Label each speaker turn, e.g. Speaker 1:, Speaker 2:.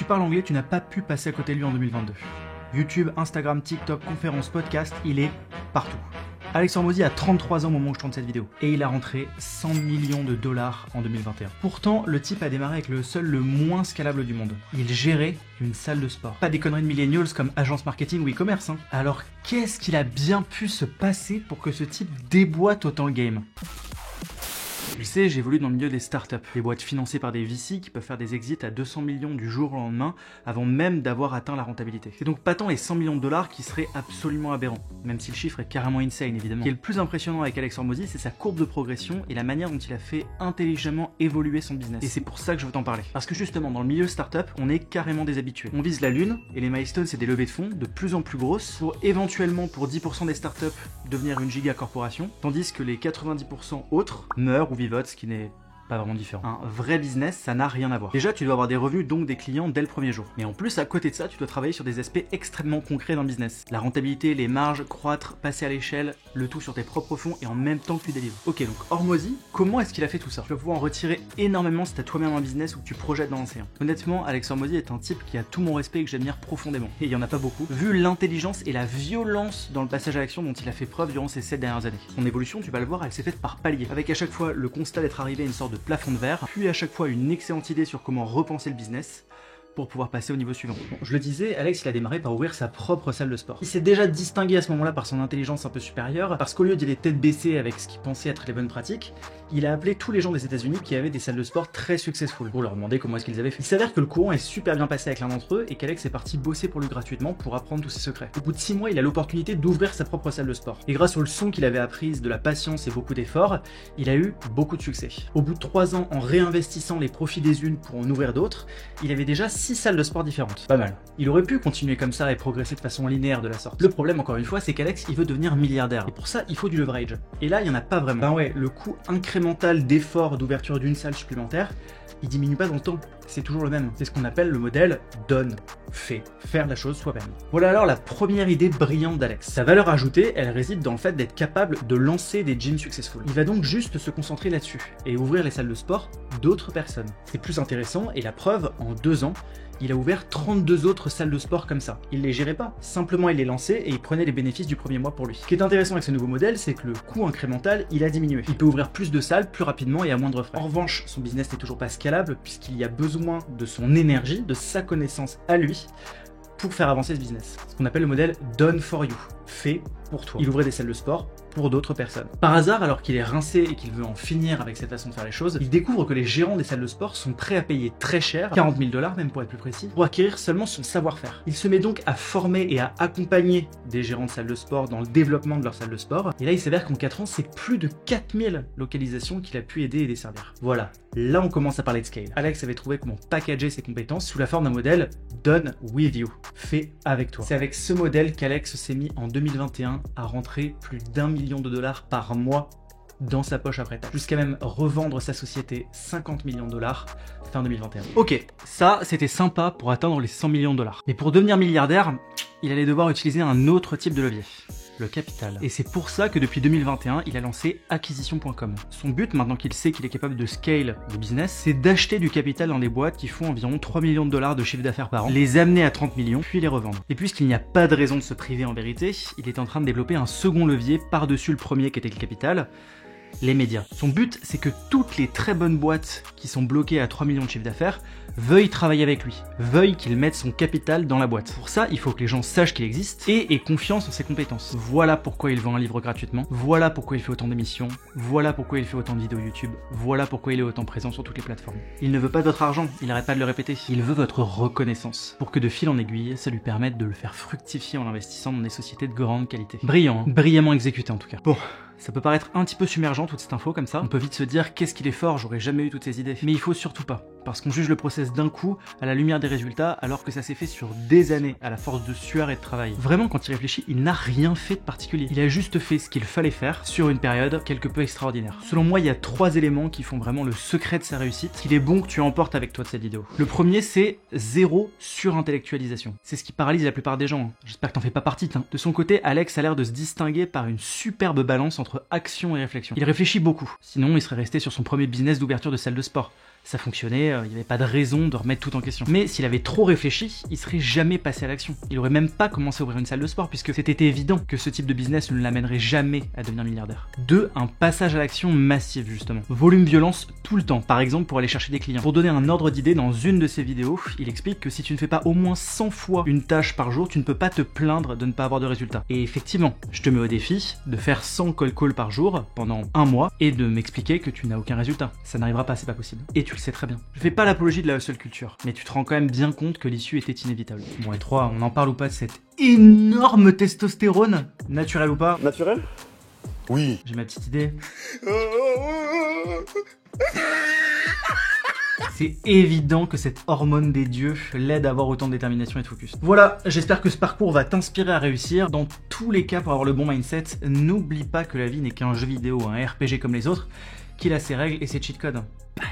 Speaker 1: parles anglais, tu n'as pas pu passer à côté de lui en 2022. YouTube, Instagram, TikTok, conférences, podcasts, il est partout. Alex Hormozi a 33 ans au moment où je tourne cette vidéo. Et il a rentré 100 millions de dollars en 2021. Pourtant, le type a démarré avec le moins scalable du monde. Il gérait une salle de sport. Pas des conneries de millennials comme agence marketing ou e-commerce. Alors, qu'est-ce qu'il a bien pu se passer pour que ce type déboîte autant le game ? Tu sais, j'évolue dans le milieu des startups, des boîtes financées par des VC qui peuvent faire des exits à 200 millions du jour au lendemain avant même d'avoir atteint la rentabilité. C'est donc pas tant les 100 millions de dollars qui seraient absolument aberrants, même si le chiffre est carrément insane évidemment. Ce qui est le plus impressionnant avec Alex Hormozi, c'est sa courbe de progression et la manière dont il a fait intelligemment évoluer son business. Et c'est pour ça que je veux t'en parler. Parce que justement, dans le milieu startup, on est carrément des habitués. On vise la lune et les milestones, c'est des levées de fonds de plus en plus grosses pour éventuellement, pour 10% des startups, devenir une giga corporation, tandis que les 90% autres meurent ou vivotent, ce qui n'est pas vraiment différent. Un vrai business, ça n'a rien à voir. Déjà, tu dois avoir des revenus, donc des clients dès le premier jour. Mais en plus, à côté de ça, tu dois travailler sur des aspects extrêmement concrets d'un business. La rentabilité, les marges, croître, passer à l'échelle, le tout sur tes propres fonds et en même temps que tu délivres. Ok, donc Hormozi, comment est-ce qu'il a fait tout ça? Tu vas pouvoir en retirer énormément si tu as toi-même un business ou que tu projettes dans l'océan. Honnêtement, Alex Hormozi est un type qui a tout mon respect et que j'admire profondément. Et il y en a pas beaucoup, vu l'intelligence et la violence dans le passage à l'action dont il a fait preuve durant ces 7 dernières années. Son évolution, tu vas le voir, elle s'est faite par paliers, avec à chaque fois le constat d'être arrivé à une sorte de plafond de verre, puis à chaque fois une excellente idée sur comment repenser le business pour pouvoir passer au niveau suivant. Bon, je le disais, Alex il a démarré par ouvrir sa propre salle de sport. Il s'est déjà distingué à ce moment-là par son intelligence un peu supérieure, parce qu'au lieu d'y aller tête baissée avec ce qu'il pensait être les bonnes pratiques, il a appelé tous les gens des États-Unis qui avaient des salles de sport très successful pour leur demander comment est-ce qu'ils avaient fait. Il s'avère que le courant est super bien passé avec l'un d'entre eux et qu'Alex est parti bosser pour lui gratuitement pour apprendre tous ses secrets. Au bout de 6 mois, il a l'opportunité d'ouvrir sa propre salle de sport. Et grâce aux leçons qu'il avait apprises, de la patience et beaucoup d'efforts, il a eu beaucoup de succès. Au bout de 3 ans, en réinvestissant les profits des unes pour en ouvrir d'autres, il avait déjà 6 salles de sport différentes. Pas mal. Il aurait pu continuer comme ça et progresser de façon linéaire de la sorte. Le problème, encore une fois, c'est qu'Alex, il veut devenir milliardaire. Et pour ça, il faut du leverage. Et là, il n'y en a pas vraiment. Ben ouais, le coût incrémental d'effort d'ouverture d'une salle supplémentaire, il diminue pas dans le temps. C'est toujours le même. C'est ce qu'on appelle le modèle donne, fait, faire la chose soi-même. Voilà alors la première idée brillante d'Alex. Sa valeur ajoutée, elle réside dans le fait d'être capable de lancer des gyms successful. Il va donc juste se concentrer là-dessus et ouvrir les salles de sport d'autres personnes. C'est plus intéressant et la preuve, en 2 ans, il a ouvert 32 autres salles de sport comme ça. Il les gérait pas, simplement il les lançait et il prenait les bénéfices du premier mois pour lui. Ce qui est intéressant avec ce nouveau modèle, c'est que le coût incrémental, il a diminué. Il peut ouvrir plus de salles plus rapidement et à moindre frais. En revanche, son business n'est toujours pas scalable puisqu'il y a besoin de son énergie, de sa connaissance à lui, pour faire avancer ce business. Ce qu'on appelle le modèle done for you, fait pour toi. Il ouvrait des salles de sport pour d'autres personnes. Par hasard, alors qu'il est rincé et qu'il veut en finir avec cette façon de faire les choses, il découvre que les gérants des salles de sport sont prêts à payer très cher, 40 000 $ même pour être plus précis, pour acquérir seulement son savoir-faire. Il se met donc à former et à accompagner des gérants de salles de sport dans le développement de leur salle de sport, et là il s'avère qu'en 4 ans, c'est plus de 4000 localisations qu'il a pu aider et desservir. Voilà, là on commence à parler de scale. Alex avait trouvé comment packager ses compétences sous la forme d'un modèle done with you, fait avec toi. C'est avec ce modèle qu'Alex s'est mis en 2021 à rentrer plus d'1 million de dollars par mois dans sa poche après taxe, jusqu'à même revendre sa société 50 millions de dollars fin 2021. Ok, ça c'était sympa pour atteindre les 100 millions de dollars. Mais pour devenir milliardaire, il allait devoir utiliser un autre type de levier. Le capital. Et c'est pour ça que depuis 2021, il a lancé acquisition.com. Son but, maintenant qu'il sait qu'il est capable de scale le business, c'est d'acheter du capital dans des boîtes qui font environ 3 millions de dollars de chiffre d'affaires par an, les amener à 30 millions, puis les revendre. Et puisqu'il n'y a pas de raison de se priver en vérité, il est en train de développer un second levier par-dessus le premier qui était le capital, les médias. Son but, c'est que toutes les très bonnes boîtes qui sont bloquées à 3 millions de chiffre d'affaires veuillent travailler avec lui, veuillent qu'il mette son capital dans la boîte. Pour ça, il faut que les gens sachent qu'il existe et aient confiance en ses compétences. Voilà pourquoi il vend un livre gratuitement, voilà pourquoi il fait autant d'émissions, voilà pourquoi il fait autant de vidéos YouTube, voilà pourquoi il est autant présent sur toutes les plateformes. Il ne veut pas de votre argent, il n'arrête pas de le répéter, il veut votre reconnaissance, pour que de fil en aiguille, ça lui permette de le faire fructifier en investissant dans des sociétés de grande qualité. Brillant, hein, brillamment exécuté en tout cas. Bon, ça peut paraître un petit peu submergent toute cette info comme ça, on peut vite se dire qu'est-ce qu'il est fort, j'aurais jamais eu toutes ces idées. Mais il faut surtout pas, parce qu'on juge le process d'un coup à la lumière des résultats alors que ça s'est fait sur des années à la force de sueur et de travail. Vraiment quand il réfléchit, il n'a rien fait de particulier. Il a juste fait ce qu'il fallait faire sur une période quelque peu extraordinaire. Selon moi, il y a 3 éléments qui font vraiment le secret de sa réussite, qu'il est bon que tu emportes avec toi de cette vidéo. Le premier, c'est zéro surintellectualisation. C'est ce qui paralyse la plupart des gens. Hein. J'espère que t'en fais pas partie. De son côté, Alex a l'air de se distinguer par une superbe balance entre action et réflexion. Il réfléchit beaucoup, sinon il serait resté sur son premier business d'ouverture de salle de sport. Ça fonctionnait, il n'y avait pas de raison de remettre tout en question. Mais s'il avait trop réfléchi, il serait jamais passé à l'action. Il aurait même pas commencé à ouvrir une salle de sport puisque c'était évident que ce type de business ne l'amènerait jamais à devenir milliardaire. 2. Un passage à l'action massif justement. Volume violence tout le temps, par exemple pour aller chercher des clients. Pour donner un ordre d'idée, dans une de ses vidéos, il explique que si tu ne fais pas au moins 100 fois une tâche par jour, tu ne peux pas te plaindre de ne pas avoir de résultats. Et effectivement, je te mets au défi de faire 100 cold calls par jour pendant un mois et de m'expliquer que tu n'as aucun résultat. Ça n'arrivera pas, c'est pas possible. Et tu le sais très bien. Je fais pas l'apologie de la hustle culture, mais tu te rends quand même bien compte que l'issue était inévitable. Bon, et 3, on en parle ou pas de cette énorme testostérone? Naturel ou pas?
Speaker 2: Naturel? Oui.
Speaker 1: J'ai ma petite idée. C'est évident que cette hormone des dieux l'aide à avoir autant de détermination et de focus. Voilà, j'espère que ce parcours va t'inspirer à réussir. Dans tous les cas, pour avoir le bon mindset, n'oublie pas que la vie n'est qu'un jeu vidéo, un RPG comme les autres, qu'il a ses règles et ses cheat codes. Bye.